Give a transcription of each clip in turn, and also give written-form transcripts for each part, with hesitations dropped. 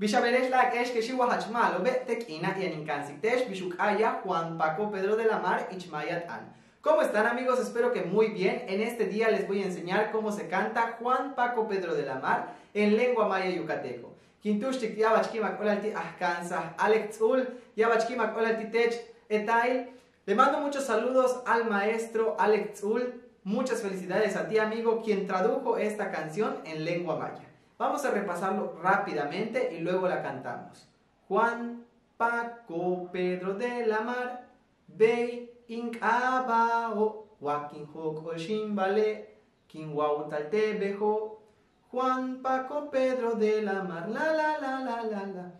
Bishaberesh la kesh que shiwa hachmalo betek ina y eninkansitesh bishukaya Juan Paco Pedro de la Mar ichmayat an. ¿Cómo están, amigos? Espero que muy bien. En este día les voy a enseñar cómo se canta Juan Paco Pedro de la Mar en lengua maya yucateco. Kintushtik yabachkimak olalti ahkansa alexul yabachkimak olalti tech etail. Le mando muchos saludos al maestro Alexul. Muchas felicidades a ti, amigo, quien tradujo esta canción en lengua maya. Vamos a repasarlo rápidamente y luego la cantamos. Juan Paco Pedro de la Mar, Bey Ink Abao, Wakin Hok Oshimbale, Kin Wautal Bejo. Juan Paco Pedro de la Mar, la la la la la la.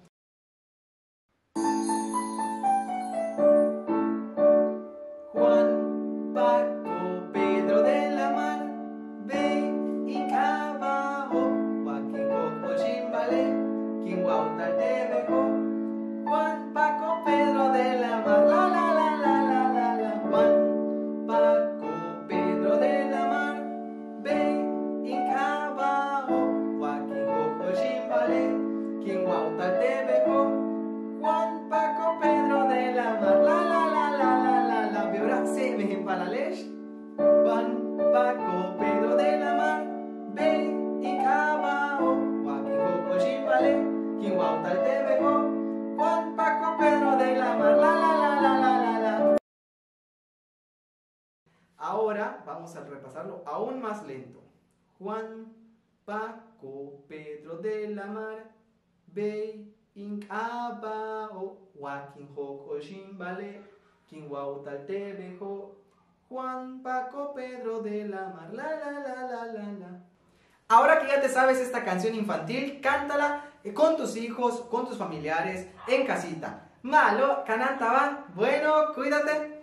Juan Paco Pedro de la Mar, Bey Ink Abao, Wakin Hok Oshimbale, Kin Wautal Bejo. Juan Paco Pedro de la Mar, la la la la la la la. Juan Paco Pedro de la Mar, Bey Ink Abao, Wakin Hok Oshimbale, Kin Wautal Bejo. Juan Paco Pedro de la Mar, la la la la la la la. Ahora se me empalalesh. Juan Paco Pedro de la Mar, Bey Ink Abao, Wakin Hok Oshimbale, Kin Wautal Bejo. Juan Paco Pedro de la Mar, la la la la la la la. Ahora vamos a repasarlo aún más lento. Juan Paco Pedro de la Mar, Bey Ink Abao, Wakin Hok Oshimbale, Kin Wautal Bejo. Juan Paco Pedro de la Mar, la la la la la la. Ahora que ya te sabes esta canción infantil, cántala con tus hijos, con tus familiares, en casita. Malo, cananta va. Bueno, cuídate.